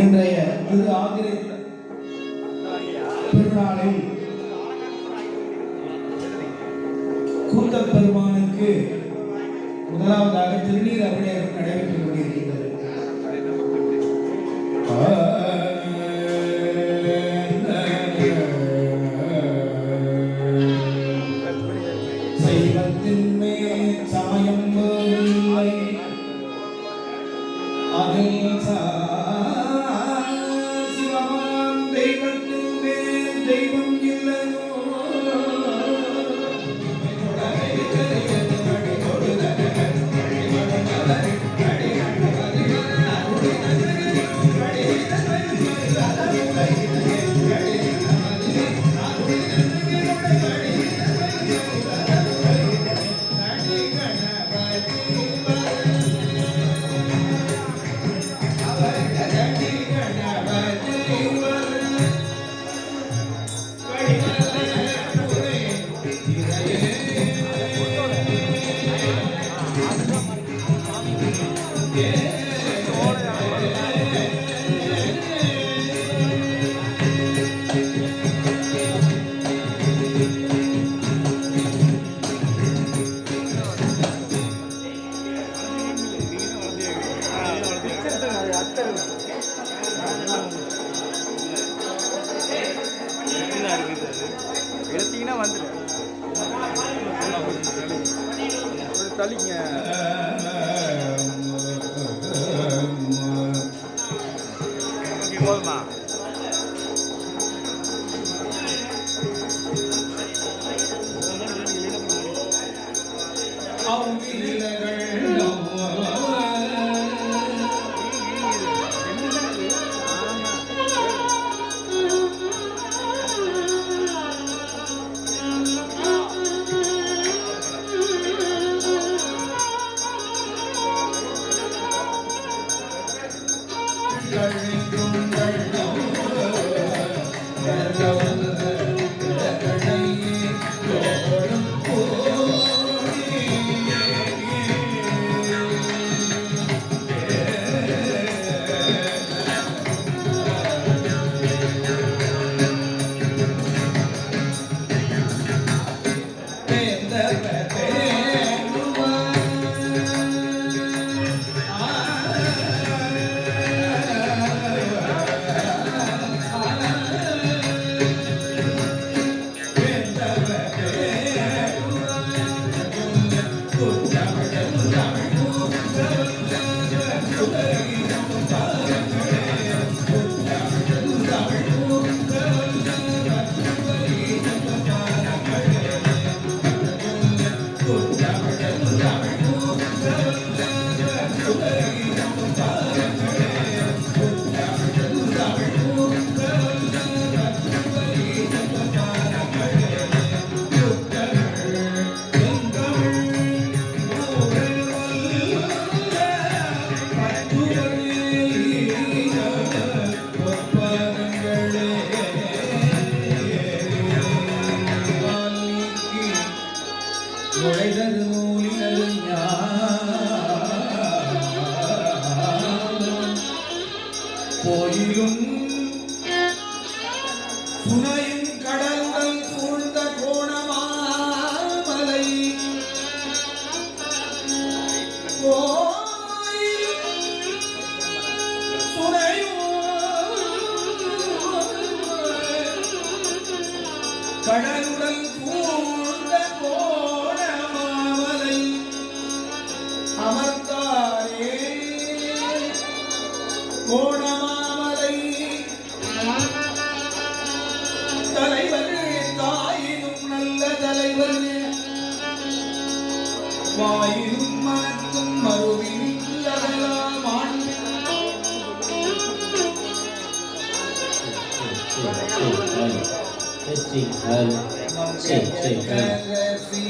இன்றைய திரு ஆதிரை திருநாளை கூத்தப் பெருமானுக்கு முதலாவதாக திருநீர் அபிஷேகம் நடைபெற்றுக் கொண்டிருக்கின்றது. சைவத்தின் மேல் சமயம் எடுத்தீங்கன்னா வந்துடும் தள்ளிங்க. கோயில் சுனையும் கடலுடன் சூழ்ந்த கோணமாமலை அமர்ந்தாரே கோணமாமலை தலைவர் தாயினும் நல்ல தலைவர் வாயிலும் மனத்தும் மறுவில் அதெல்லாம் ஆண்டு Testing, hello. Check, hello.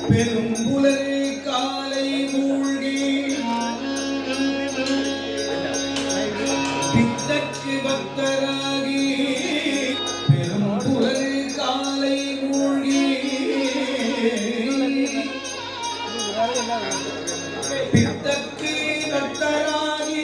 பெரும்புலரை காலை மூழ்கி பித்தக்கு பக்தராகி பெரும்புலரை காலை மூழ்கி பித்தக்கு பக்தராகி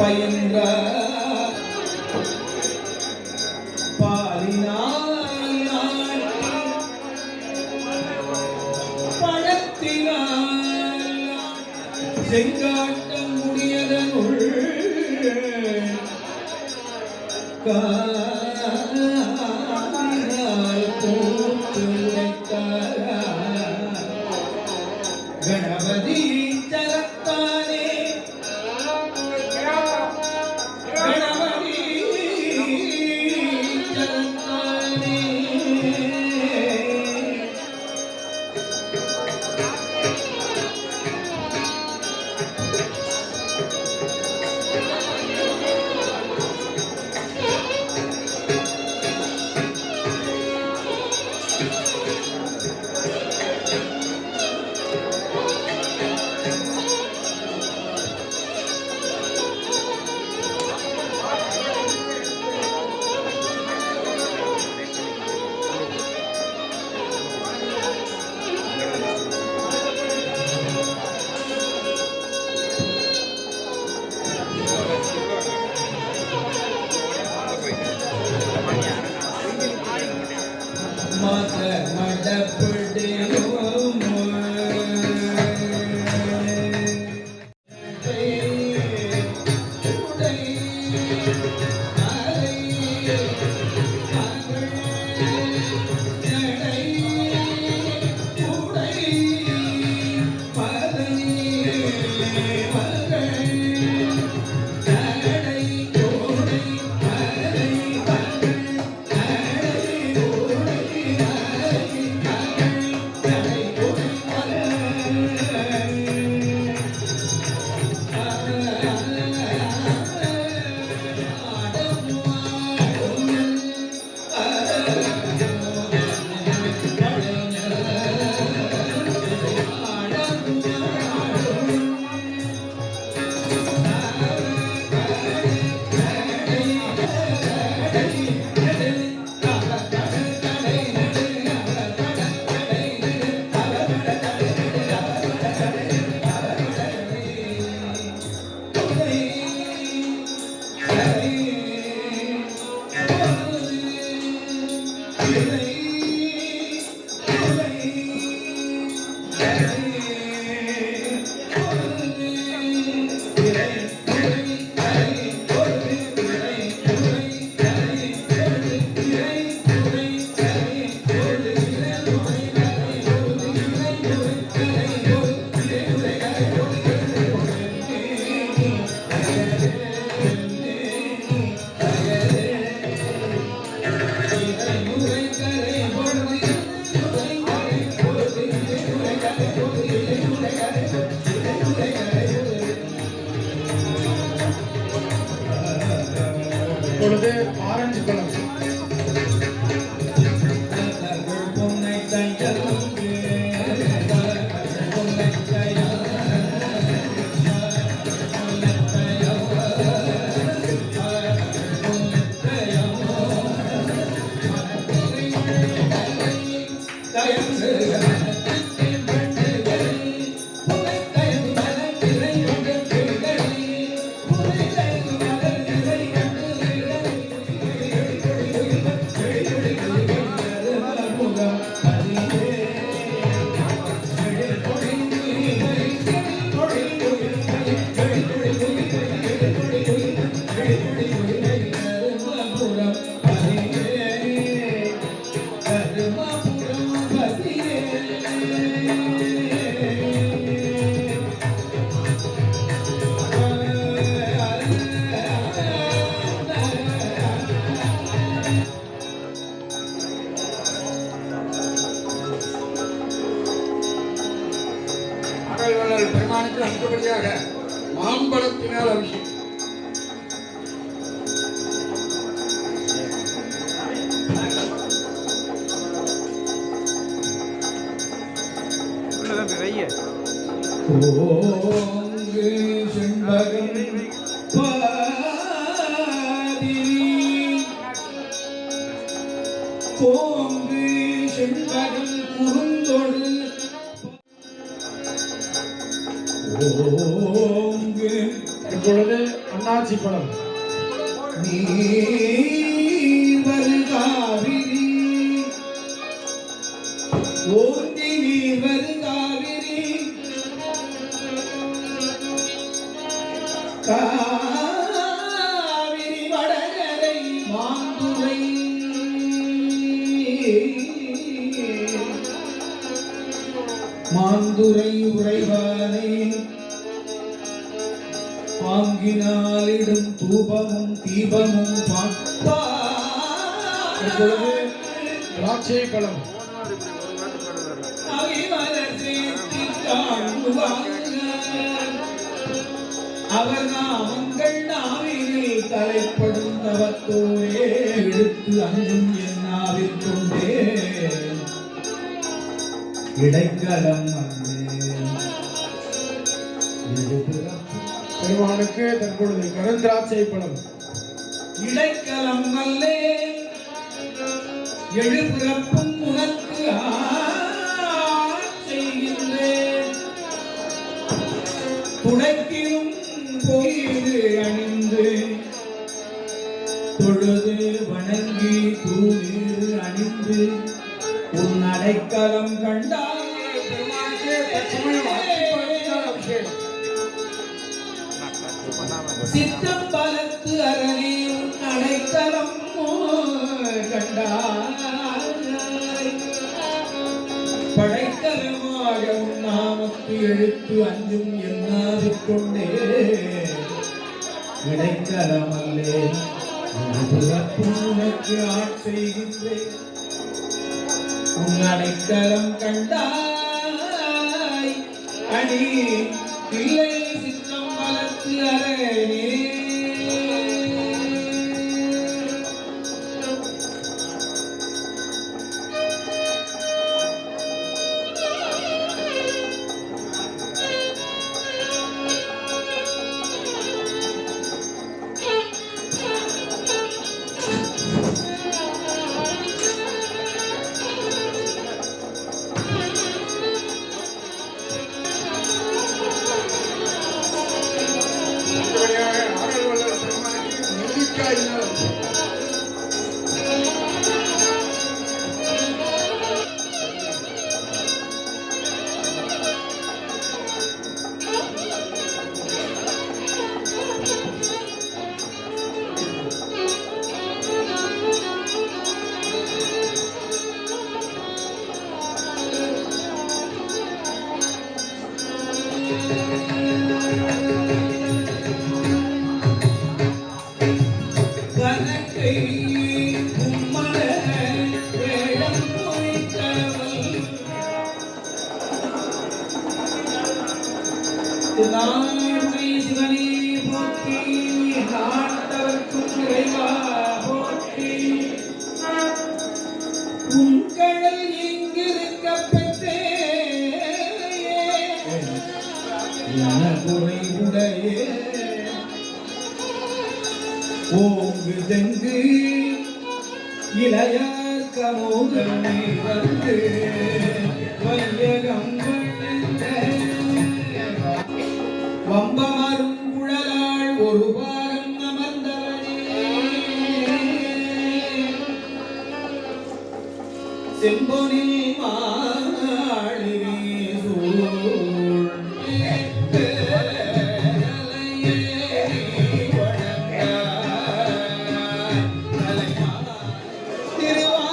பயின்றார் பாலினால் நாட்டி பழத்தினால் செங்காட்டம் முடியதனுள் காலினால் போட்டு உரைத்தார் கணபதி சரத்தானே கணபதி சரத்தானே மத மடப்படியோம் இப்பொழுது ஆரஞ்சு பழம் பெருமானுக்கு அடுத்தபடியாக மாம்பழத்தினால் அபிஷேகம். ஓங்கு செண்பகம் பாதிரி கோங்கு செண்பகம் குறுந்தொடு இப்பொழுது அண்ணாச்சி பழம் நீர் வருகாவிரி ஓங்கி நீர் வருகாவிரி காவிரி வடகரை மாந்துரை மாந்துரை உறைவானே பாங்கினாலிடும் தூபமும் தீபமும் இப்பொழுது திராட்சை பழம் அவர் நாமங்கள் நாவினில் தலைப்படும் தவத்தோரே எடுத்து அஞ்சும் என்னாவில் கொண்டே இடைக்கலம் பெருமானுக்கு தற்பொழுது கருந்திராட்சை பழம் இடைக்கலம் அல்லே எழுபிறப்பும் உனக்கு செய்கின்றேன் துடைக்கிலும் கோயிலு அணிந்து தொழுது வணங்கி தூணீர் அணிந்து உன் அடைக்கலம் கண்டாய் பெருமானுக்கு தற்சமயம் அத்திப்பழத்தினால் அபிஷேகம் சித்தம் பலத்து அரணே உன் அடைக்கலம் கண்டாய் படைக்கலமாக உன் நாமத்து எழுத்து அஞ்சும் என்னாவிக் கொண்டே இடைக்கலமல்லே உனக்கு ஆட்செய்கின்றேன் உன் அடைக்கலம் கண்டாய் அடி இல்லை சித்தம் வளர்த்து அரணே அடுத்தபடியாக ஆடல் வல்லர் பெருமானுக்கு நெல்லிக்காயினால் அபிஷேகம் கனக்கை உம்மல வேடம் மொழித்தவள் நான்மை சிவனே போற்றி நாட்டவர்க்கும் இறைவா போற்றி உன் கடல் எங்கிருக்க பெற்றே என குறைவுடையே ஓங்கு தெங்கு இளையார் கமோகமே வந்து வையகம் வழுந்த வம்பமரும் குழலாள் ஒரு வாரம் அமர்ந்தவனே செம்பொனில் மாளிகை சூழ்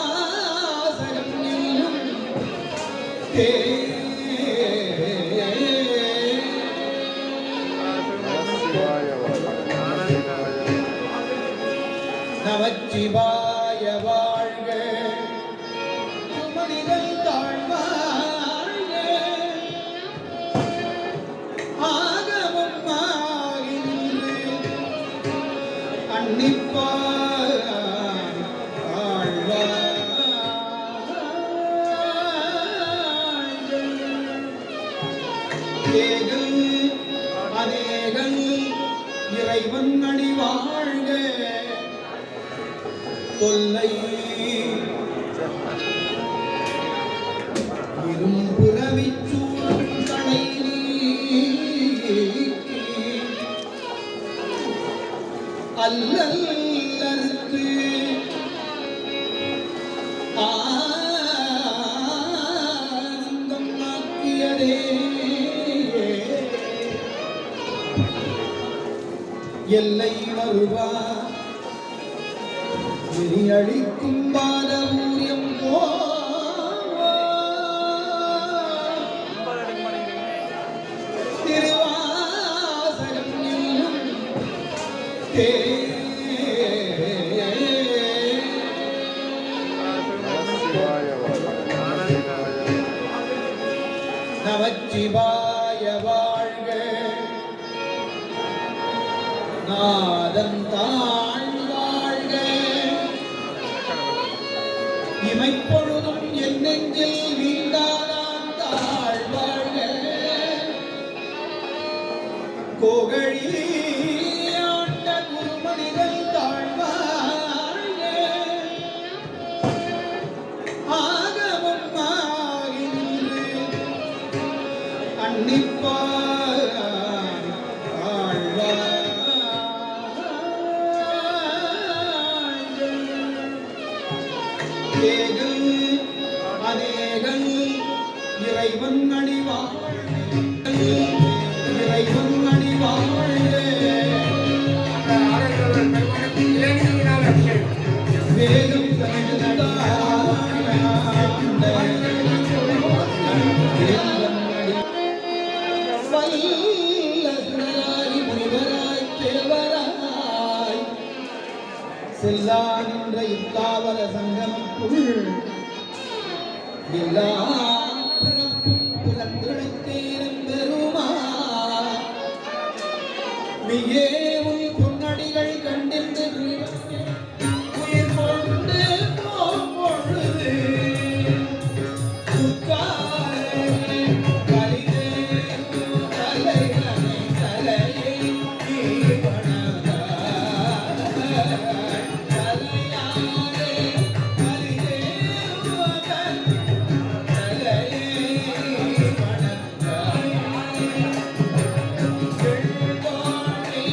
திருவாசகம் என்னும் நமச்சிவாய வாழ்க மனிதன் தாழ்வாழ்க ஆகமம் ஆகின்று அன்னிப்பார் ஏகல் அநேகல் இறைவன் அடி வாழ்க தொல்லை இரும்புறவிச்சூடும் தலை நீக்கி அல்லல் அறுத்து ஆனந்தம் ஆக்கியதே எல்லை மறுவா எரியழிக்கும் பாதமூரியம் திருவாசகம் என்னும் நமச்சிவாய வாழ்க நாதன் தாழ் வாழ்க இமைப்பொழுதும் என் நெஞ்சில் நீங்காதான் தாழ் வாழ்க கோகழி ஆண்ட குருமணிகள் தாழ் வாழ்க ஆகமும் ஆகி நின்று அன்னிப்பார் ஆழ்வார் ஏகல் அநேகல் இறைவன் அடிவாழ் இறைவன் அடிவாழ் ஆடல்கள் பெருமானுக்கு இளநீரினால் அபிஷேகம். வேலும் முனிவராய் தேவராய் செல்லா நின்ற இத்தாவர சங்கமக்குள் எல்லா பிறப்பும் பிறந்திழைத்தேன் பெருமா மியே உன் பொன்னடிகள் கண்டிருந்து உயிர் கொண்டு பொழுது உட்காரே கலிதே தலைவனை தலையை நீ வணங்காய். தலையாரே கலிதே உதன் தலையை வணங்காய். செல்வானே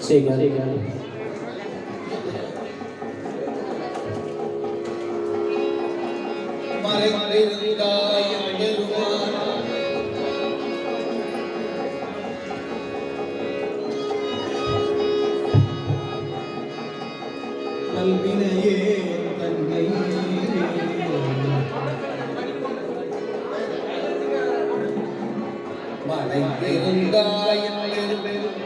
சேகர் மறைந்திருந்தாய் பெருமான் கல்வினையே தன்னை மறைந்திருந்தாய் பெருமான்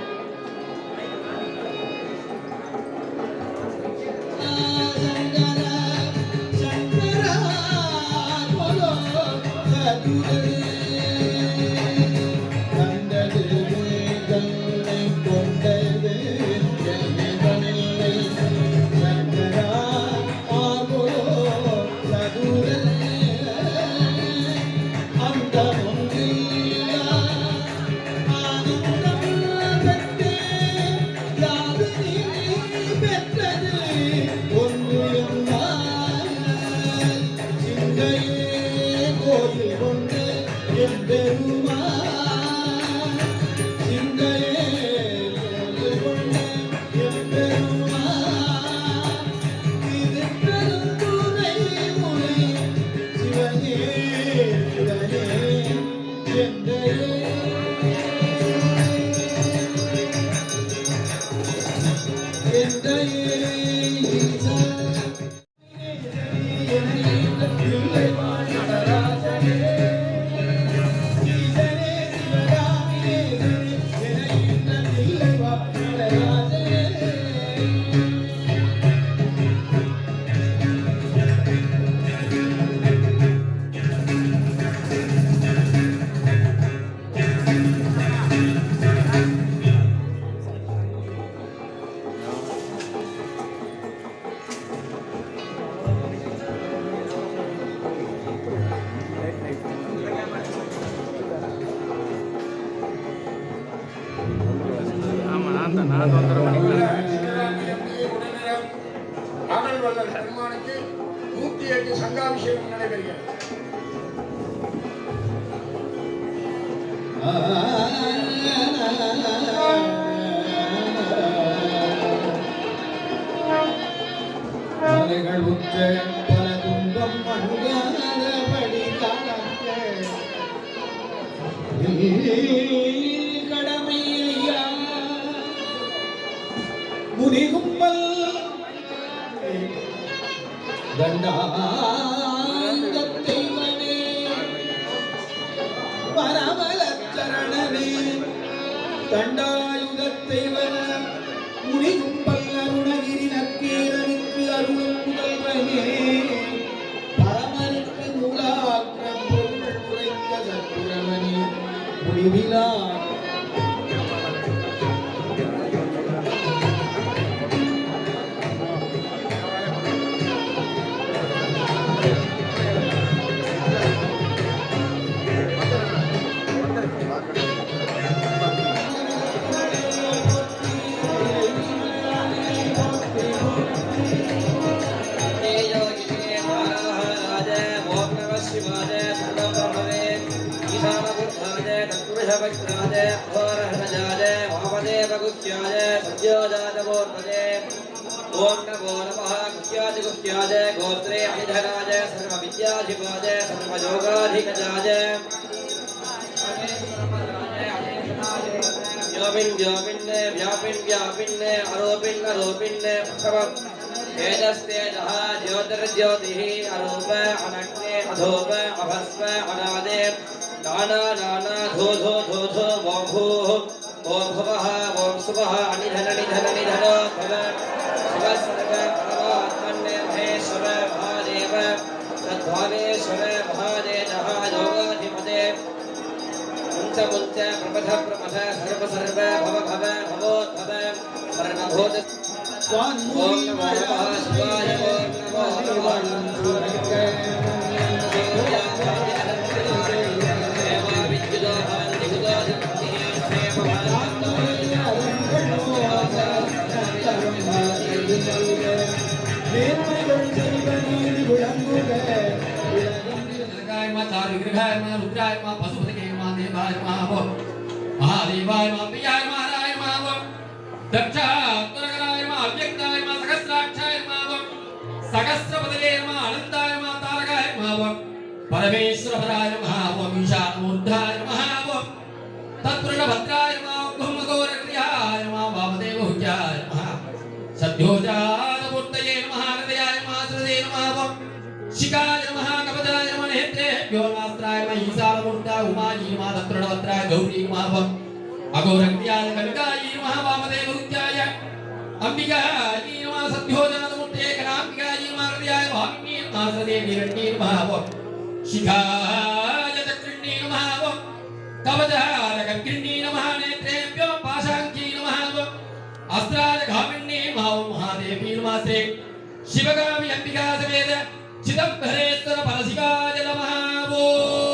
ஆடல் வல்லல் பெருமானுக்கு 108 சங்காபிஷேகம் நடைபெறுகிறது. மலைகள் உற்ற பல துன்பம் மண்காதபடி காக்க கடமையா முனிகும்பல் தண்டாந்தத்தைவனே பரமலச்சரணனே தண்டாயுதத்தைவன முனிகும்பல் அருணகிரி நக்கீரனுக்கு அருளும் முதல்வனே பரமனுக்கு மூலாக்க பொருள் உரைக்க சத்துரவனே முடிவிலா गोत्रे अनिधराज सर्व विद्याधिपाद सर्व योगाधिकजाज व्यापिन् आरोपिन् तेजस्तेजः ज्योतिर्ज्योतिः अरूप अनग्ने अधूप अभस्म अनादे नाना धो ओं भूः ओं भुवः ओं सुवः अनिधन भव शिवः सर्व परमात्मने महेश्वर महादेव तद्भावेश्वर महादेवः योगाधिपते मुञ्च प्रमथ सर्व भव भवोद्भव सर्वभूत ओं नमो शिवाय ओं नमो महादेवाय मा पियाय महाराय मा दक्षात्तरकराय नमः अव्यक्ताय नमः सहस्राक्षाय नमः सहस्रपदये नमः अनन्ताय नमः तारकाय नमः परमेश्वरपराय नमः ओम ईशानमूर्धाय नमः ओम तत्पुरुषभद्राय नमः ओम घोरक्रियाय नमः वामदेवहुत्याय नमः सद्योजातमूर्तये नमः हृदयाय नमः श्रुते नमः ओम शिखाय नमः कवचाय नमः नेत्रेभ्यो नमस्त्राय नमः ईशानमूर्ताय उमायी नमः तत्पुरुषभद्राय गौरी नमः ओम अघोरक्रियाय कनकाय नमः वामदेवहुत्याय अंबिकाय नमः सद्योजातमूर्तये कनाम्बिकाय नमः हृदयाय वामिनी नमः श्रुते निरण्ये नमः ओम शिखाय चक्रिण्ये नमः ओम कवचाय कक्रिण्ये नमः नेत्रेभ्यो पाशाङ्की नमः ओम अस्त्राय घामिण्ये नमः ओम महादेवी नमः श्री शिवगामि अंबिका समेत चिदंबरेश्वर परशिवाय नमः ओम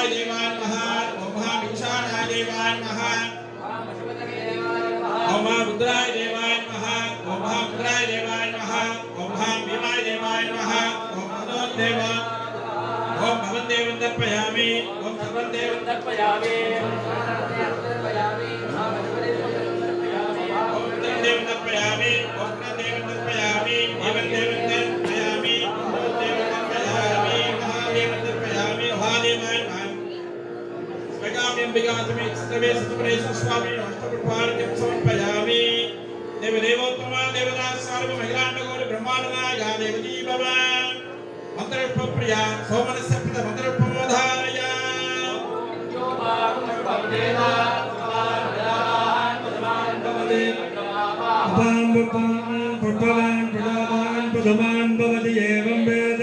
देवाय नमः ओम ईशानाय देवाय नमः रुद्राय देवाय नमः ओम रुद्राय देवाय नमः ओम भीमाय देवाय नमः ओम देव ओम भवन देवं तर्पयामि ओम सर्वं देवं तर्पयामि ओम देवं तर्पयामि ओम देवं तर्पयामि एवं देवं तर्पयामि ओम देवं तर्पयामि महादेवं तर्पयामि महादेवाय नमः स्वगाम्यं विगासमि सर्वे सत्प्रेष स्वामी अष्टपुष्पार्घ्यं समर्पयामि देवदेवोत्तमा देवता सर्व महिलांडगोर ब्रह्मांडनाय देवती भव मंत्रपुष्पप्रिया सोमनस्य प्रद मंत्रपुष्पमोधारय पुष्पवान् भवति एवं वेद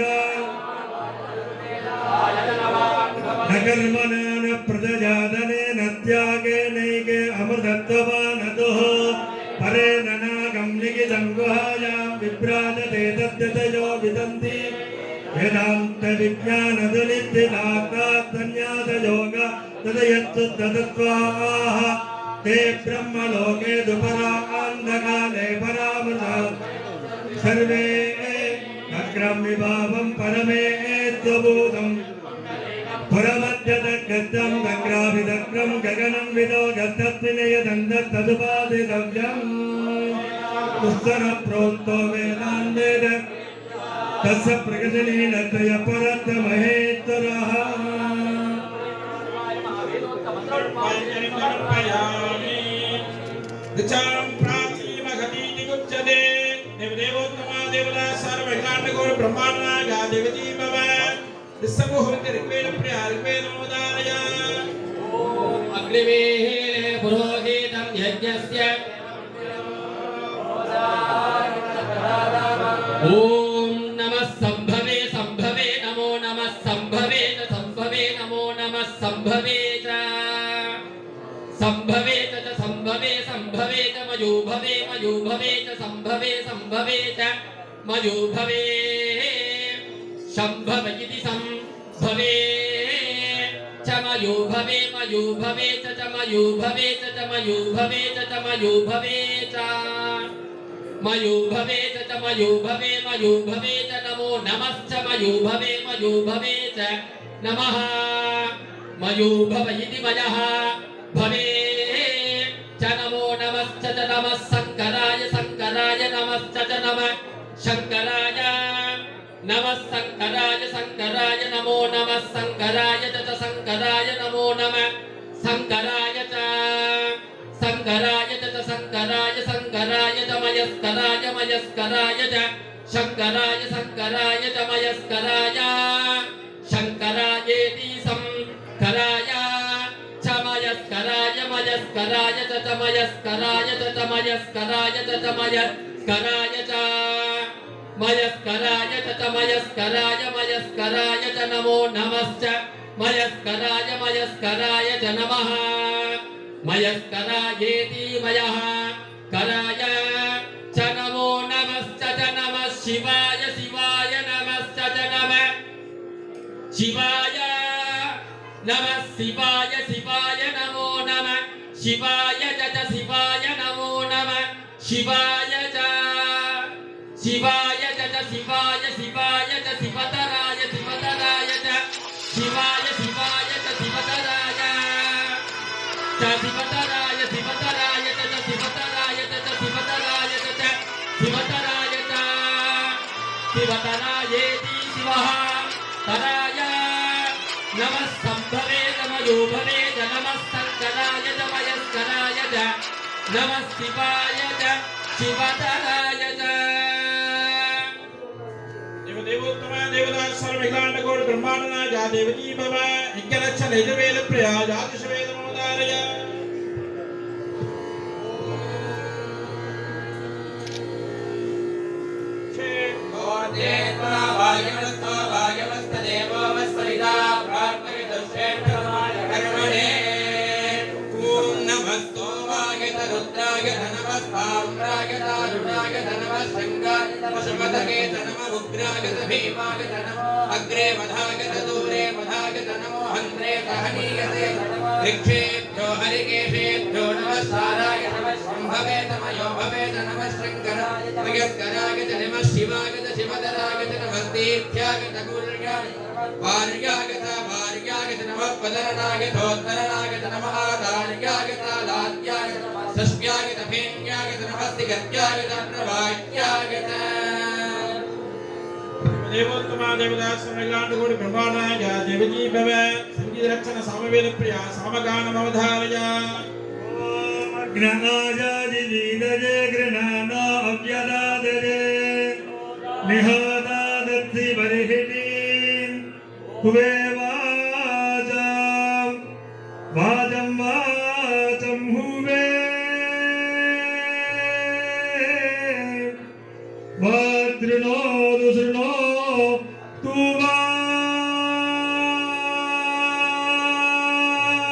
नकर्मणेन प्रजयादनेन त्यागेनैके अमृतत्ववानतुः परेण नागं लिखितं गुहायां विभ्राजते तद्यतयो विदन्ति वेदान्तविज्ञानदुनित्यनाथन्यासयोग तदयत्तत्त्वाः ते ब्रह्मलोके दुपरा अन्धकाले परामृता सर्वे अग्रं विभावं परमे त्वभूतं परमद्यतगतं दग्राभिदग्रं गगनं विदो गतत्विनयदन्तदुपादितव्यम् उत्तरप्रोक्तो वेदान्तेन तस्य प्रगतिलीनतय परतमहेश्वरः विचारं प्राचीमघटीति गुच्यते देवदेवोत्तमा देवता सर्वहिलाण्डगोर ब्रह्माण्डनाय देवती भव विश्वभूमिते ऋग्वेद प्रिया ऋग्वेदमोदारय अग्निमेः पुरोहितं यज्ञस्य ओम नमः संभवे संभवे नमो नमः संभवे संभवे नमो नमः संभवे च संभवे च संभवे संभवे च मयोभवे मयोभवे च संभवे संभवे च मयोभवे संभव इति संभवे च मयोभवे मयोभवे च मयोभवे च मयोभवे च मयोभवे च मयोभवे च मयोभवे मयोभवे च नमो नमश्च मयोभवे मयोभवे च नमः मयोभव इति मयः भवे च नमो नमश्च च नमः शङ्कराय शङ्कराय नमश्च च नमः शङ्कराय नमः शङ्कराय शङ्कराय नमो नमः शङ्कराय च शङ्कराय नमो नमः शङ्कराय च शङ्कराय च शङ्कराय शङ्कराय च मयस्कराय मयस्कराय च शङ्कराय शङ्कराय च मयस्कराय शङ्करायेति शङ्कराय च मयस्कराय मयस्कराय च मयस्कराय च मयस्कराय च मयस्कराय च मयस्कराय च मयस्कराय मयस्कराय च नमो नमश्च मयस्कराय मयस्कराय च नमः मयस्करायेति मयः कराय च नमो नमश्च च नमः शिवाय शिवाय नमश्च च नमः शिवाय नमः शिवाय शिवाय नमो नमः शिवाय च शिवाय नमो नमः शिवाय च शिवाय च शिवाय शिवाय च शिवतराय शिवतराय च शिवाय शिवाय च शिवतराय च शिवतराय शिवतराय च शिवतराय च शिवतराय च शिवतराय च शिवतरायेति शिवः तराय नमः संभवे नमयोभवे च नमः शङ्कराय च मयस्कराय च नमः शिवाय च शिवतराय च देवोत्तमा देवता सर्वहिलाण्डगोर ब्रह्माण्डनाय देवती भव यज्ञरक्ष नैजवेद प्रिया जातिषवेदमोदारय रुद्राय नमः साम्राय दारुणाय नमः शंगाय नमः शमदके नमः उग्राय भीमाय नमः अग्रे मधाय दूरे मधाय हरिकेशागत नमो हन्त्रे सहनीयते ऋक्षेभ्यो हरिकेशेभ्यो नमस्काराय नमः शम्भवेत मयो भवेत नमः शङ्कराय मयस्करागत नमः शिवागत शिवधरागत नमः तीर्थ्यागत गुर्याय वार्यागत वार्यागत नमः पदरनागतोत्तरनागत नमः आदार्यागत लाद्यागत सस्यागत भेन्यागत नमः सिगत्यागत प्रवाह्यागत देवोत्तमा देवदास समगांडगुड़ ब्रह्मांडाय देवजी भव संगीत रक्षण सामवेद प्रिया सामगानम अवधारय ओम अग्रनाय दिदजे ग्रहणा अव्यदादजे निहदादत्ति बरिहिति कुवे वाजं वाचं हुवे वज्रनो दुसृणो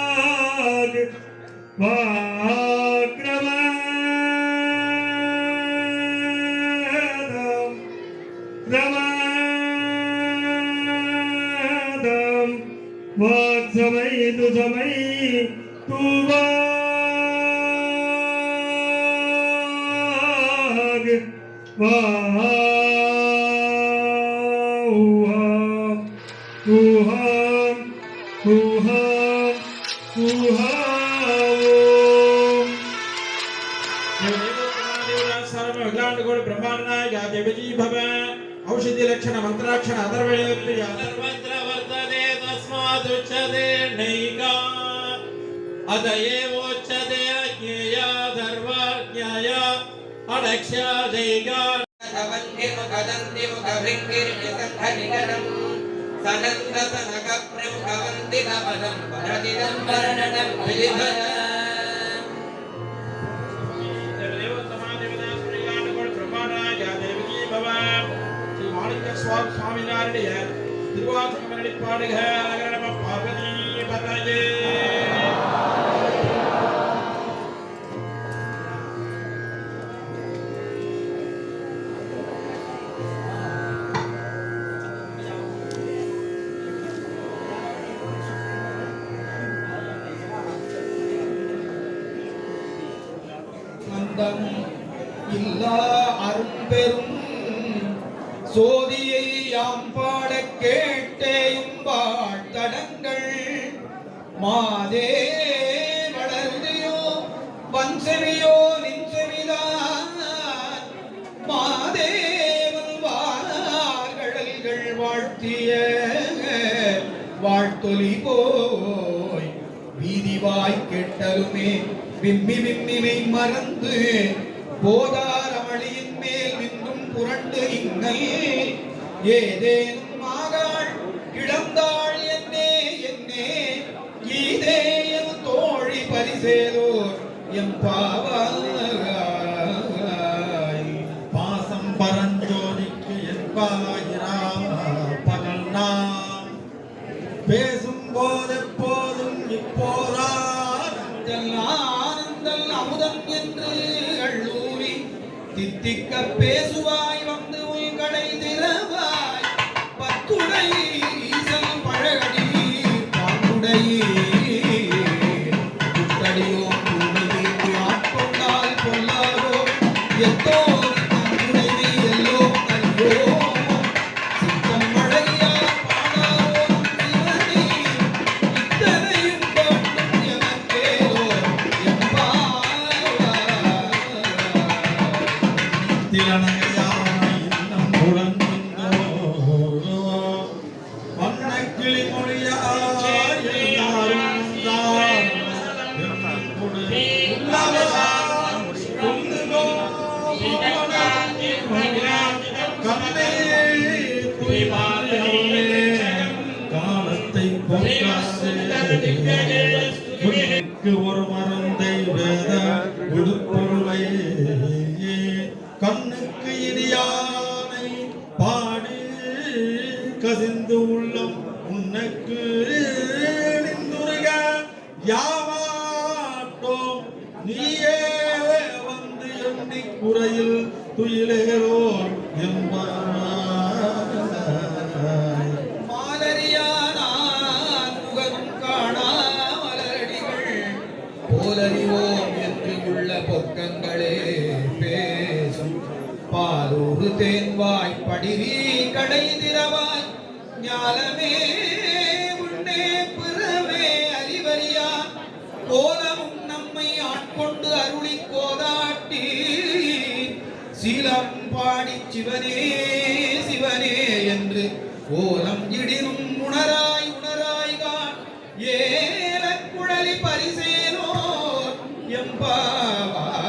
तुवाग वाग्रवदम रवदम वाक्समय दुसमय तुवाग औषधि लक्षण मंत्राक्षण अथर्ववेद सर्वत्र वर्तते तस्मात् उच्यते नैका अतएवोच्यते अज्ञेया धर्मज्ञाया अडक्ष्या दैगा वन्दे मुखदन्ति मुखभृङ्गिर्निसन्धनिकटम् सनन्दसनकप्रमुखवन्दितपदं परदिदं वर्णनं विलिधनम् स्वामिनारायण திருவாசகமணி பாடுக அழகரம பார்வதி பதயே அந்தம் இல்லா அரும்பெரும் சோதியை யாம் பாடக் கேட்டேயும் பாட்டடங்கள் மாதே வளர்ந்தியோ வன்செவியோ நின்செவிதான் மாதேவன் வார்கடல்கள் வாழ்த்திய வாழ்த்தொலி போய் வீதிவாய் கெட்டலுமே விம்மி விம்மிமை மறந்து போதார் அமளியின் மேல் நின்றும் புரண்டு இங்கல் ஏதேனும் ஆகாள் கிடந்தாள் என்னே என்னே ஈதே என் தோழி பரிசேலோர் எம் பாவாய் பாசம் பரஞ்சோதிக்கு என்பாயிரா பகல் நாம் பேசும் போதெப்போதும் இப்போதான் ஆனந்தல் அமுதம் என்று அள்ளூரி தித்திக்க பேசுவாய் வந்து உள்கடை திறவாய் பத்துடை ஈசன் பழகடி பாங்குடை புத்தடியோ பூமிக்கு ஆட்கொண்டால் பொல்லாதோ எத்தோ தங்குடைமை எல்லோ அல்லோ சித்தம் மழையா பாடாதோ சிவனே இத்தனையும் காட்டும் எமக்கேதோ திலனகையாய் இன்னம் புலங்குந்தோ வண்ணக்கிளி மொழியாய் எல்லாரும் தான் காலத்தை ஒரு மருந்தை வேத உடுப்பொருளை கண்ணுக்கு இனியானை பாடி கசிந்து உள்ளம் உனக்கு நின்றுருக யாவாட்டோம் நீயே வந்து எண்ணி குறையில் துயிலேரோர் என்பாய் மாலரியானாய் நடை திறவாய் ஞாலமே உன்னே பிறவே அறிவறியா கோலமும் நம்மை ஆட்கொண்டு அருளி கோதாட்டி சீலம் பாடி சிவனே சிவனே என்று கோலம் இடினும் உணராய் உணராய்கான் ஏல குழலி பரிசேனோ எம்பாவாய்.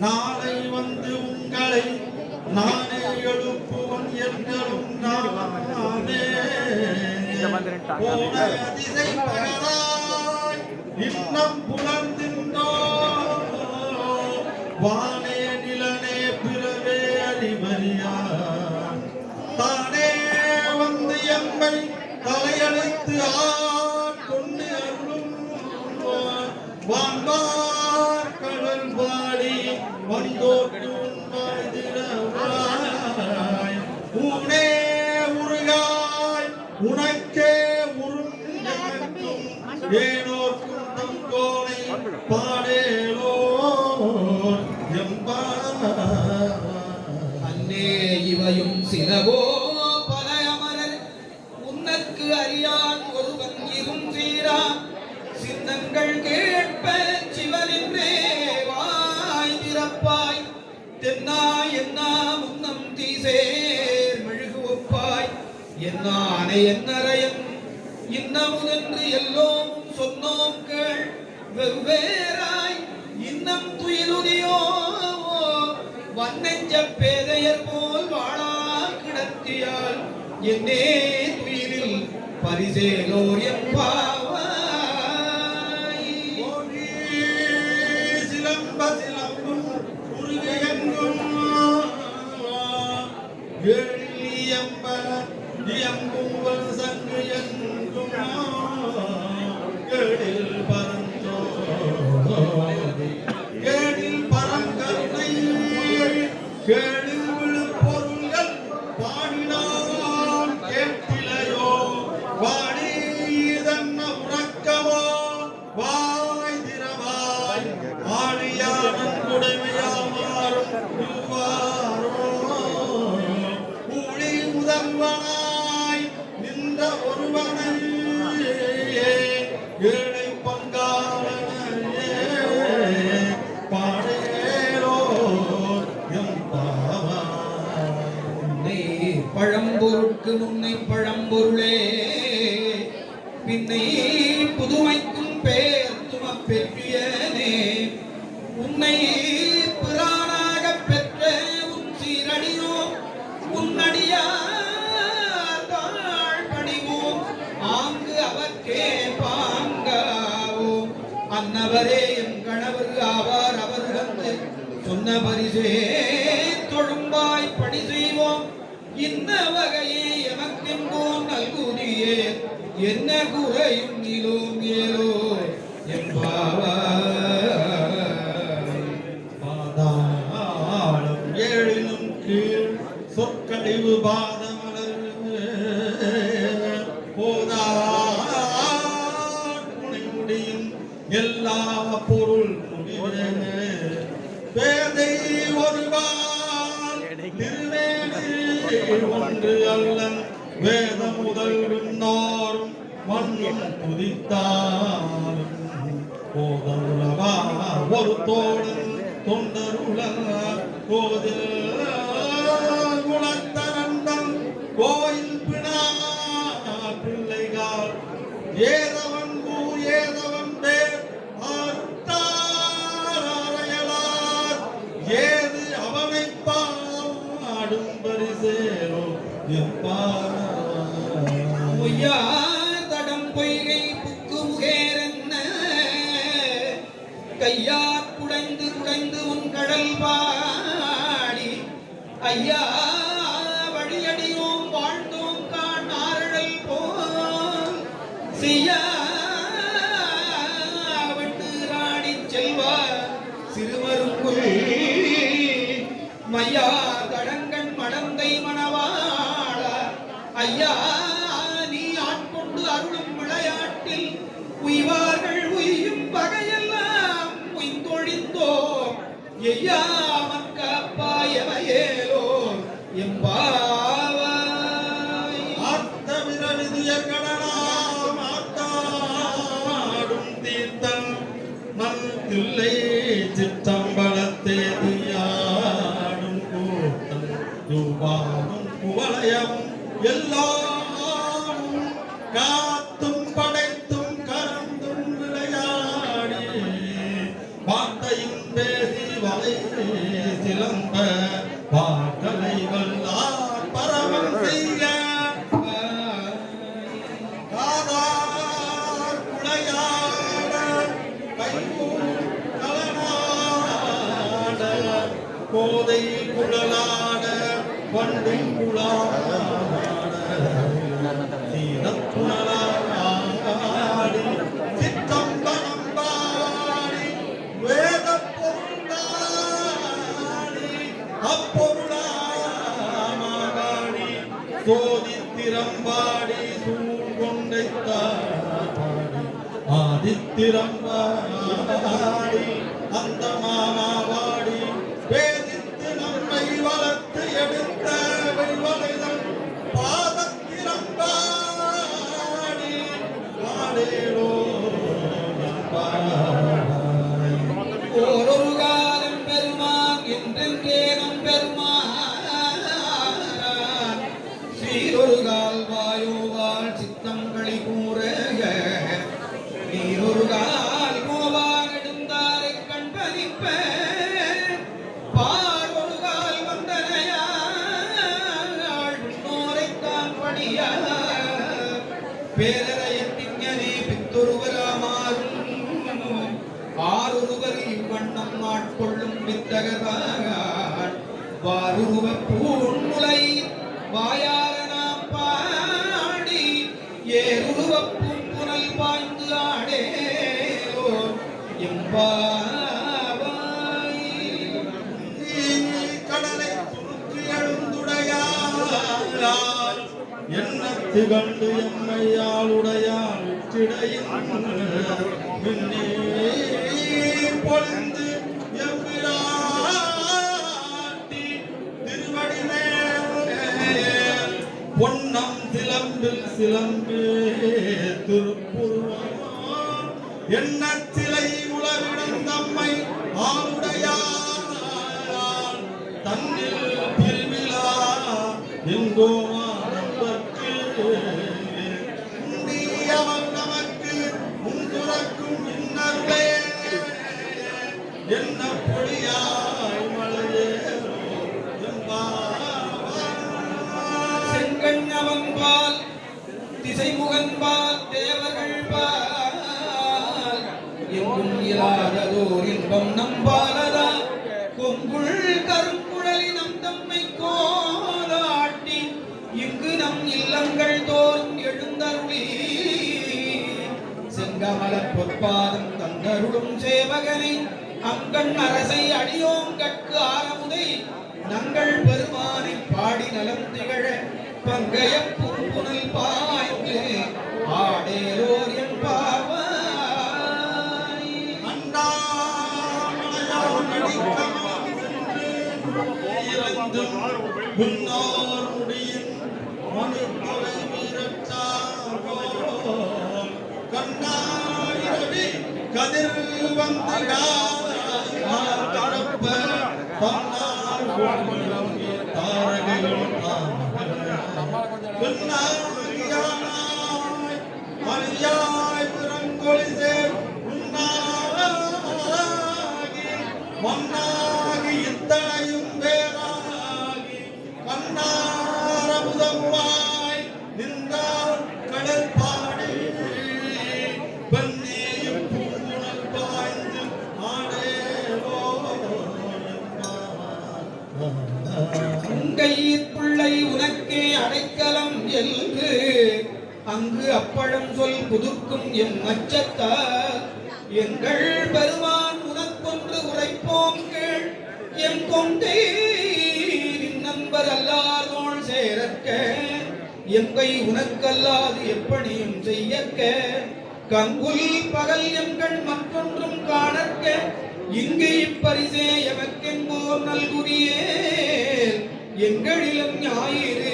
நாளை வந்து உங்களை நானே எழுப்புவன் எங்களும் நானே போன அதிசை பகராய் இன்னம் புலர்ந்தின்றோ வானே நிலனே பிறவே அறிவறியான் தானே வந்து எம்மை தலையெழுத்து ஆட்கொண்டு அருளும் வான்பார் கடல் பாடி வந்தோட்டு உண்மாய் திறவாய் ஊனே உருகாய் உனக்கே உருண்டும் ஏனோர்க்கும் தங்கோனை பாடேலோ அன்னே இவையும் சிலவோ பல அமரர் உன்னற்கு அறியான் ஒருவன் இரும் சீரா சின்னங்கள் கேட்ப சிவனின்றே வாய் திறப்பாய் தென்னாய் என்னா முன்னம் தீசேர் மெழுகு ஒப்பாய் என்னானை என்னரையன் இன்னமுதென்று எல்லோம் சொன்னோம் கேள் வெவ்வேறாய் இன்னம் துயிலுதியோ வன்னெஞ்ச பேதையர் போல் வாழா கிடத்தியால் என்னே துயிலில் பரிசேலோர் எம்பாவாய். சிலம்ப சிலம்பும் உருகையெங்கும் எழியம்ப இயம்பும் சங்கு எங்கும் எழில் பரந்தோ எழில் பரங்கருணை எழில் விழு பொருள்கள் பாடினான் கேட்டிலையோ வாடி இதன்ன உறக்கமோ வாய் திறவாய் ஆழியானன் உடைமையாமாறும் இவ்வாறோ ஊழி முதல்வனாய் நின்ற ஒருவனை ஏழை பங்காளனையே பாடேலோ உன்னை பழம்பொருட்கு முன்னை பழம்பொருளே பின்னை புதுமைக்கும் பேர் துமப் பெற்றியனே உன்னை பிரானாக பெற்ற உன் சீரடியோ உன்னடியார் தாழ் பணிவோம் ஆங்கு அவர்க்கே பாங்காவோம் அன்னவரே எம் கணவர் ஆவார் அவர் வந்து சொன்ன பரிசே தொழும்பாய் பணி செய்வோம் இன்ன வகையே எமக்கென்போம் நல்குதியே என்ன குறையும் இலோம் ஏலோ எம்பாவாய். பாதாளம் ஏழினும் கீழ் சொற்கழிவு பாதமலர் போதாய் முடியும் எல்லா பொருள் முடிவே பேதை ஒருவான் திருவேணி ஒன்று அல்லன் வேத முதல் விண்ணோரும் மண்ணும் துதித்தாலும் போதருளவா ஒரு தோழன் தொண்டருளவ கோதில் குலத்தரண்டன் கோயில் பிணா பிள்ளைகால் ஏதவன் ஊர் ஏதவன் பேர் ஆட்டாரையலார் ஏது அவனை பாடும் பரிசேரோ பொய்யார் தடம் பொய்கை புக்கு முகேரென்ன கையார் குடைந்து குடைந்து உன் கடல் பாடி ஐயா வழியடியோம் வாழ்ந்தோம் காண் ஆரழல் போல் செய்யா வண்டு ராணி செல்வா சிறுவருக்குள் மையா தடங்கண் மடந்தை மணவாள ஐயா நீ ஆட்கொண்டு அருளும் விளையாட்டில் உய்வார்கள் உய்யும் வகையெல்லாம் உய்ந்தொழிந்த எல்லாம் காத்தும் படைத்தும் கறந்தும் விளையாடி வார்த்தையும் பேசி வலை சிலம்ப பாட்டலை வல்லார் பரவம் செய்ய காதார் குளையாட கைகூர் கலனாட கோதை குழலாட பண்டும் குழாட சீரத்துணலாடி சித்தம்பரம் பாடி வேத பொருளாடி அப்பொருளாடி சோதித்திரம்பாடி சூழ்கொண்டைத்தாடி ஆதித்திரம்பாடி அந்த மாமாவாடி வேதித்து நம்மை வளர்த்து எடுத்த வெள்வளைதல் பாதத்திரம்பாடி பாடேடோ ஓரொரு காலம் பெருமான் என்றென்றே நம் பெருமான் சீரொரு கால் வாயோவால் சித்தங்களி கூற நீரொரு கால் கோவான் எடுந்தாரை கண்பறிப்ப பாரொரு கால் வந்தனையாள் முன்னோரைத்தான் படிய பேரறையத்திஞனே பித்தொருவராமாறும் ஆருருவர் இவ்வண்ணம் ஆட்கொள்ளும் வித்தகதாகான் வாருருவ பூண்முலை வாயார நாம் பாடி ஏருருவ பூம்புனல் பாய்ந்து ஆடேலோ எம்பாவாய் கடலை துணுக்கு எழுந்துடையாள் என்ன திகழ்ந்து எம்மையாளுடையாள் உச்சிடையின் மின்னே பொழிந்து எம்பிராட்டி திருவடி மேல் பொன்னம் சிலம்பில் சிலம்பே திருப்புருவம் என்ன சிலை உலவிடம் தம்மை ஆளுடையாள் தன்னில் பிரிவிழா எங்கோமானவர்க்கு அவன் நமக்கு முன்துறக்கும் இன்னருளே என்ன பொழியாய் மலையேறோ செங்கண்ணவன்பால் திசைமுகன்பால் தேவர்கள் பால் எங்கும் இயலாததோர் இன்பம் நம்பாலதா கொங்குள் கருங்குழலி நம் தம்மை கோலாட்டி இங்கு நம் இல்லங்கள் தோறும் எழுந்தருளி செங்கமல பொற்பாதம் தந்தருளும் சேவகனை அங்கண் அரசை அடியோம் கற்கு ஆரமுதை நங்கள் பெருமானை பாடி நலம் திகழ பங்கைய பூங்குனல் பாய்ந்து ஆடேரோர் என்பாவாய் முன்னார் முடியின் மணித்தொலை வீரச்சாரோ கண்ணாயிரவி கதிர் வந்து கடப்ப பன்னார் தாரகைகள் மணியாய் பிறங்கொழி சேர் உன்னாகி மன்னாகி இத்தனையும் வேறாகி கண்ணாரமுதமாய் நின்றார் கடல் பாடி பெண்ணேயும் பூங்குணல் பாய்ந்து ஆடேவோ உங்கையிற் பிள்ளை உனக்கே அடைக்கலம் என்று அங்கு அப்பழம் சொல் புதுக்கும் எம் அச்சத்தால் எங்கள் பெருமான் உனக்கொன்று உரைப்போம் கேள் எம் கொண்டே நண்பர் அல்லாதோள் சேரற்க எங்கை உனக்கல்லாது எப்படியும் செய்யற்க கங்குல் பகல் எங்கள் மற்றொன்றும் காணற்க இங்கு இப்பரிசே எமக்கென்போர் நல்குடியே எங்களிலும் ஞாயிறு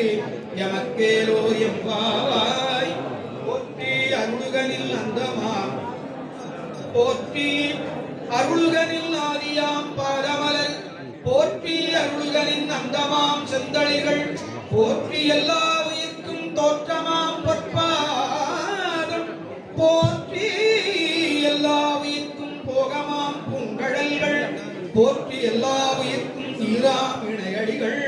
எமக்கேலோ எம்பாவாய் போற்றி அருளுகனில் அந்தமா போற்றி அருளுகனில் ஆதியாம் பாதமலர் போற்றி அருளுகனின் அந்தமாம் செந்தளிர்கள் போற்றி எல்லா உயிர்க்கும் தோற்றமாம் பொற்பாதம் போற்றி எல்லா உயிர்க்கும் போகமாம் பூங்கடல்கள் போற்றி எல்லா உயிர்க்கும் நீராம் இணையடிகள்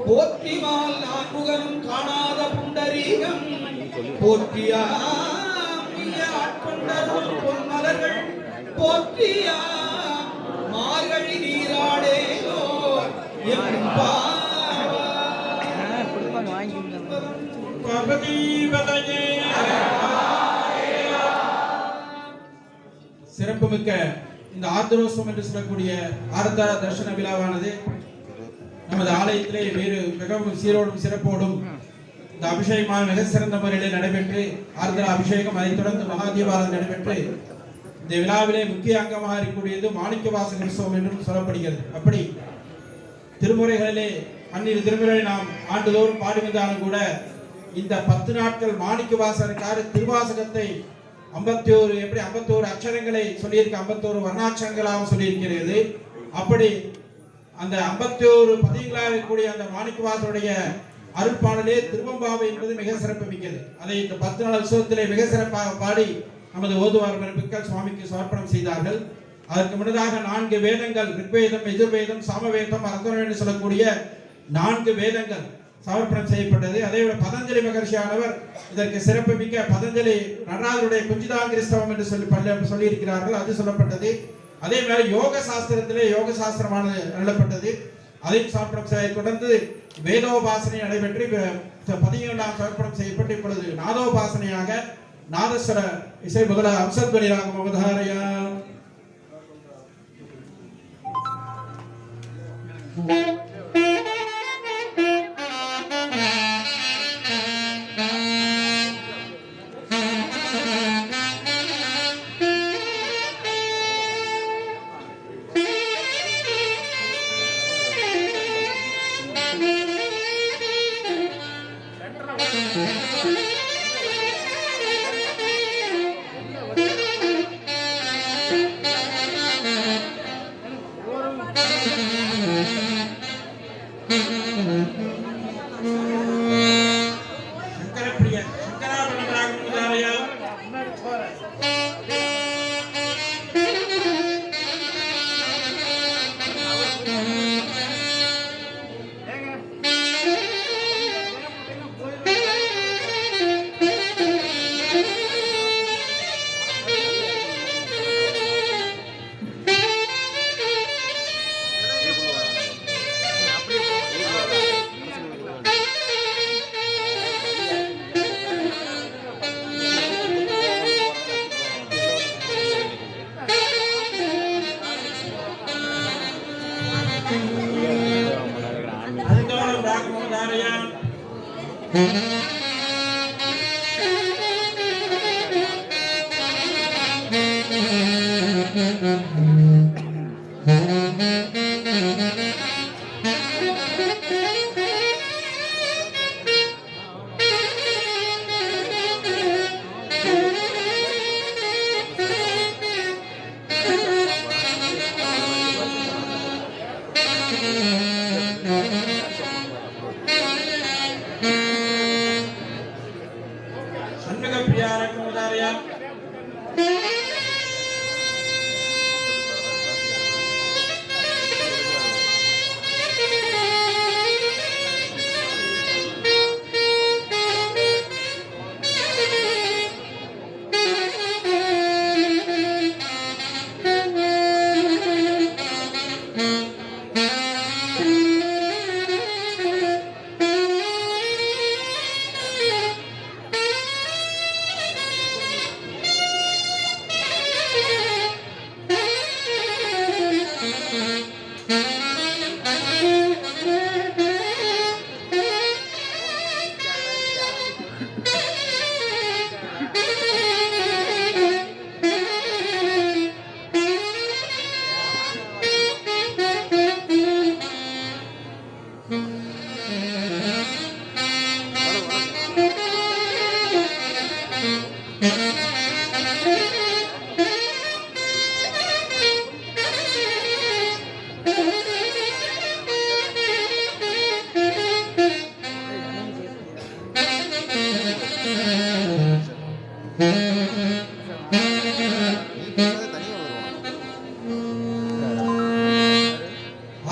போற்றி மால் நான்முகனும் காணாத புண்டரீகம் போற்றியா ஆட்கொண்டரும் பொன்மலர்கள் போற்றியா மார்கழி நீராடேலோ சிறப்புமிக்க இந்த ஆர்த்தரோசம் என்று சொல்லக்கூடிய ஆர்த்த தர்ஷன விழாவானது நமது ஆலயத்திலே வேறு மிகவும் சீரோடும் சிறப்போடும் இந்த அபிஷேகமாக மிக சிறந்த முறையிலே நடைபெற்று ஆர்த்த அபிஷேகம் அதைத் தொடர்ந்து மகாதீபாரதம் நடைபெற்று இந்த விழாவிலே முக்கிய அங்கமாக இருக்கக்கூடியது மாணிக்க வாசக உற்சவம் என்றும் சொல்லப்படுகிறது. அப்படி திருமுறைகளிலே பன்னிரு திருமுறைகளை நாம் ஆண்டுதோறும் பாடி வந்தாலும் கூட இந்த 10 நாட்கள் மாணிக்க வாசகருக்காக திருவாசகத்தை 51 அக்ஷரங்களை சொல்லியிருக்க 51 வர்ணாட்சரங்களாக சொல்லியிருக்கிறது. அப்படி அந்த 51 பதிகங்களாக இருக்கக்கூடிய அந்த மாணிக்க வாசகருடைய அருள்பாடலே திருவம்பாவை என்பது மிக சிறப்பு மிக்கது. அதை இந்த 10 நாள் உற்சவத்திலே மிக சிறப்பாக பாடி நமது ஓதுவார் பெருமக்கள் சுவாமிக்கு சமர்ப்பணம் செய்தார்கள். அதற்கு முன்னதாக 4 வேதங்கள் ரிக்வேதம், யஜுர்வேதம், சாமவேதம், அரங்கனம் என்று சொல்லக்கூடிய 4 வேதங்கள் சமர்ப்பணம் செய்யப்பட்டது. அதேபோல பதஞ்சலி மகர்ஷியானவர் இதற்கு சிறப்பு மிக்க பதஞ்சலி நடராஜருடைய குஞ்சிதாங்கிரிஸ்தவம் என்று சொல்லி இருக்கிறார்கள். அது சொல்லப்பட்டது. அதே மாதிரி யோக சாஸ்திரத்திலே யோக சாஸ்திரமானது எழுதப்பட்டது. அதையும் சமர்ப்பணம் செய்ய தொடர்ந்து வேதோபாசனை நடைபெற்று பதிகங்களாக சமர்ப்பணம் செய்யப்பட்டு இப்பொழுது நாதோபாசனையாக நாதஸ்வர இசை முதல அம்சத்வனி ராகம் அவதாரையா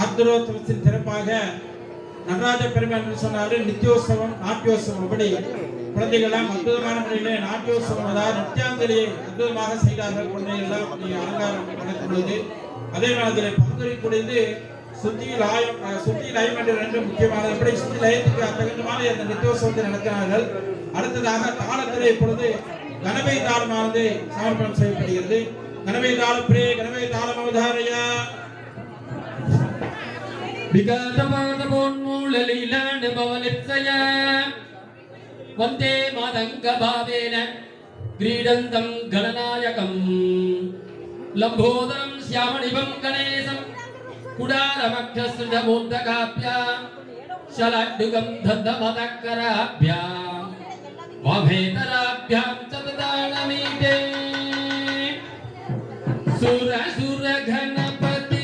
ஆர்த்தரோத்சவத்தின் சிறப்பாக நடராஜ பெருமாள் என்று சொன்னாலும் நித்தியோத்சவம் நாட்டியோத்சவம் அப்படி குழந்தைகள்லாம் அற்புதமான முறையிலே நாட்டியோத்சவம் அதாவது நித்தியாஞ்சலியை அற்புதமாக செய்தார்கள். குழந்தைகள்லாம் அலங்காரம் நடத்துள்ளது. அதே மாதிரி பங்களிப்புடையது சுத்தியில் லயம் என்ற ரெண்டு முக்கியமானது. எப்படி சுத்தி லயத்துக்கு தகுந்தமான அந்த நித்தியோத்சவத்தை நடத்தினார்கள். அடுத்ததாக தாளத்திலே இப்பொழுது கணபதி தாளமானது சமர்ப்பணம் செய்யப்படுகிறது. கணபதி தாளம் பிரே கணபதி தாளம் அவதாரையா विगतपादपोन्मूललीलान् भवनित्सय वन्दे मातङ्गभावेन क्रीडन्तं गणनायकम् लम्बोदरं श्यामनिभं गणेशं कुडारमक्षसृजमूर्धकाभ्या शलाड्डुकं दन्तमतकराभ्यां वामेतराभ्यां च ददानमीते सुरगणपति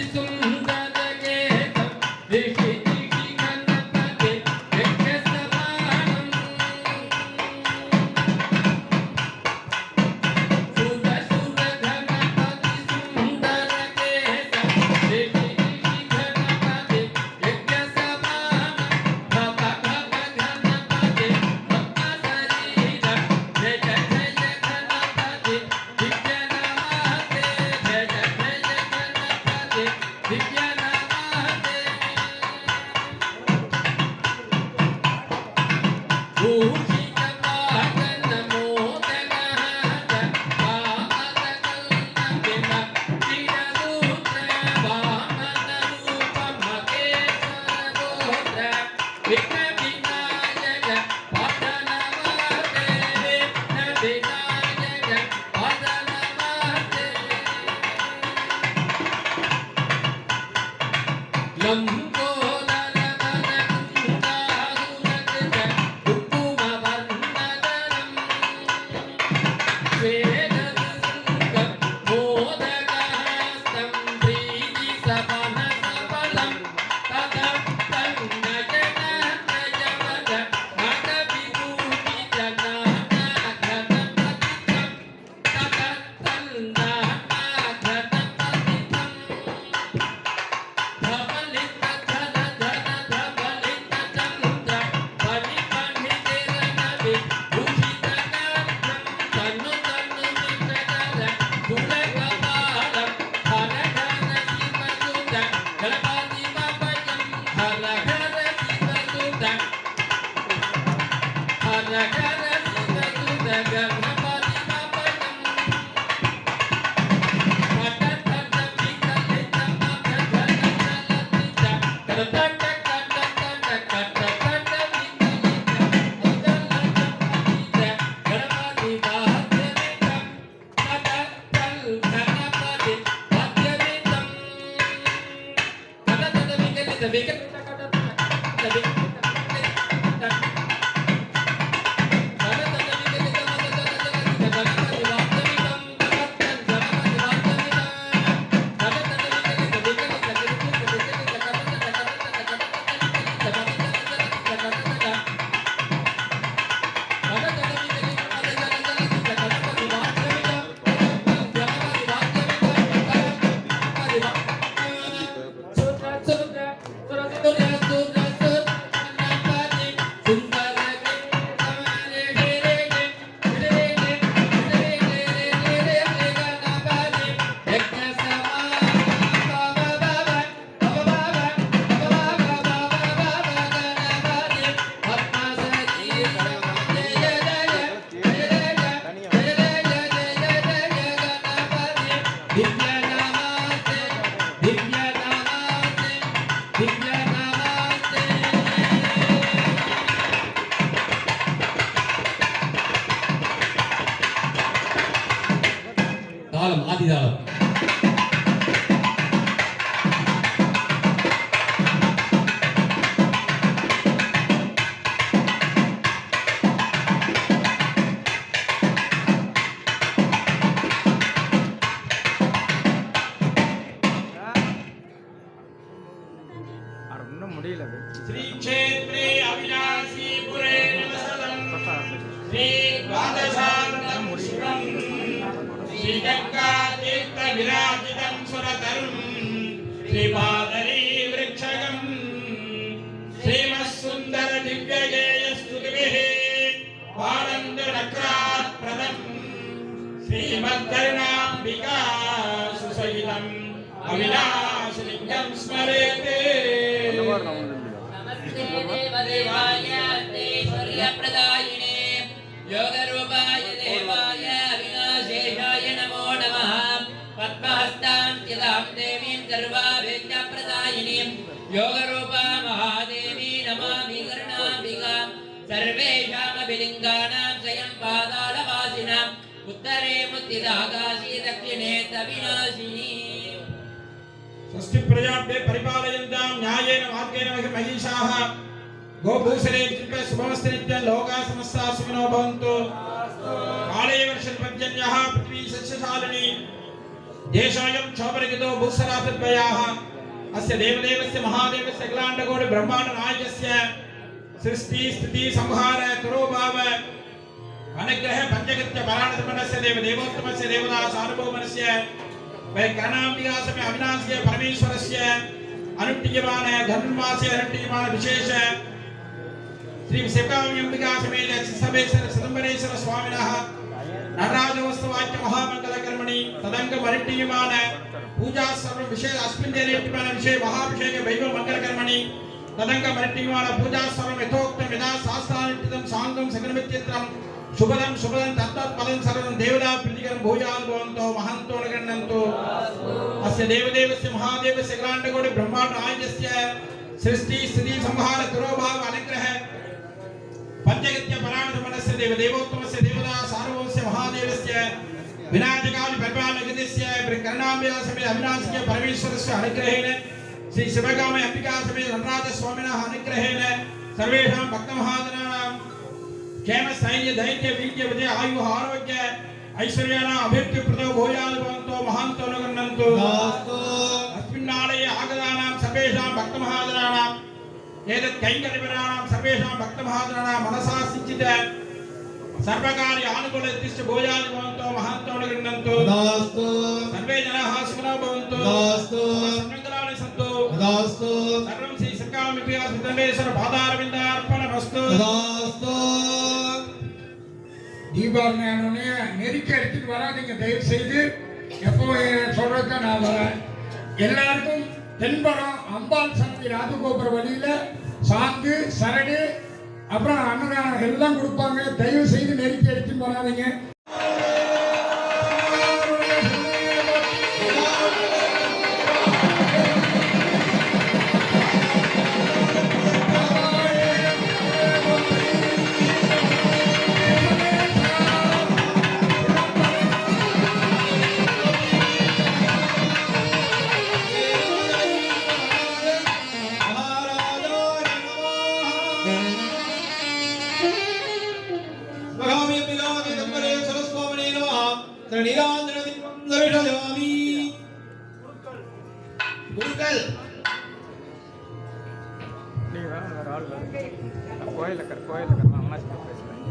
श्री क्षेत्रे अविनाशी पुरे निवसतं श्री द्वादशानंद विराजितं सुरतरुं श्रीपादरी वृक्षगं श्रीमत्सुन्दर दिव्यगेयस्तुतिभिः वारन्दनक्रात्प्रदम् श्रीमद्करुणाम्बिका सुसहितम् अविनाशलिङ्गं स्मरेते। नमस्ते देवदेवाय ऐश्वर्यप्रदायिने योगरूपाय देवाय अविनाशेषाय नमो नमः। पद्महस्तां देवीं सर्वाभीष्टप्रदायिनीं योगरूपा महादेवी नमामि करुणाम्बिका। सर्वेषामभिलिङ्गानां स्वयं पातालवासिनाम् उत्तरे मुक्तिदाकाशी दक्षिणे तविनाशिनी। षष्ठी प्रजाभ्ये परिपालयन्तां न्यायेन वाक्येन महिषाः गोभूषणे कृपया शुभमस्ते नित्यं लोकाः समस्ताः सुखिनो भवन्तु। काले वर्षपर्जन्यः पृथ्वी सस्यशालिनी देशोऽयं क्षोभरहितो भूसरासद्वयाः अस्य देवदेवस्य महादेवस्य अखिलाण्डकोटि ब्रह्माण्डनायकस्य सृष्टि स्थिति संहार तुरोभाव अनुग्रह पंचकृत्य पराणसमनस्य देवदेवोत्तमस्य देवता सार्वभौमस्य वैकर्णाम्बिकासमे अविनाश्य परमेश्वरस्य अनुष्ठीयमान धनुर्मासे अनुष्ठीयमान विशेष श्री शिवकाम्यम्बिका समेत सिद्धेश्वर सिदंबरेश्वर स्वामिनः नटराजोत्सवाच्य महामंगलकर्मणि तदंगम अनुष्ठीयमान पूजा सर्व विशेष अस्मिन् दिने अनुष्ठीयमान विशेष महाभिषेक वैभव मंगलकर्मणि तदंगम अनुष्ठीयमान पूजा सर्व यथोक्तं यदा शास्त्रानुष्ठितं सांगं सकलमित्यत्रं शुभदं तत्तत्पदं सर्वं देवता प्रीतिकरं भूयात् भवन्तो महन्तो नगण्यन्तो। अस्य देवदेवस्य महादेवस्य अखिलाण्डकोटि ब्रह्माण्डनायकस्य सृष्टि स्थिति संहार तुरोभाव अनुग्रह पंचकृत्य पराणसमनस्य देवदेवोत्तमस्य देवता सार्वभौमस्य महादेवस्य विनायकादि परिपालनगतिस्य करुणाम्बिका समेत अविनाशिके परमेश्वरस्य अनुग्रहेण श्री शिवकाम्य अंबिका समेत नटराजस्वामिनः अनुग्रहेण सर्वेषां भक्तमहाजनानां क्षेम स्थैर्य दैर्घ्य वीर्य विजय आयु आरोग्य ऐश्वर्याणाम् अभिवृद्धिप्रदो भूयात् भवन्तो महान्तो नगण्यन्तो। अस्मिन् आलये आगतानां सर्वेषां भक्तमहाजनानां एतत् कैङ्कर्यपराणां सर्वेषां भक्तमहाजनानां मनसा सिञ्चित सर्वकार्य अनुकूलतिष्ठ भूयात् भवन्तो महान्तो नगण्यन्तो। सर्वे जनाः सुखिनो भवन्तु सर्वमङ्गलानि सन्तु सर्वं श्री शिवकाम्यम्बिका सिद्धेश्वर पादारविन्दार्पणमस्तु। தீபாவளி நெருக்கி எடுத்துட்டு வராதிங்க தயவு செய்து. எப்போ சொல்றதுக்கு நான் வரேன். எல்லாருக்கும் தென்படம் அம்பாள் சந்தி ராஜகோபுர வழியில சாந்து சரடு அப்புறம் அன்னதானம் எல்லாம் கொடுப்பாங்க. தயவு செய்து நெருக்கி எடுத்துட்டு வராதிங்க. கோயிலுக்கு கோயிலுக்கு அம்மா பேசுகிறேன்.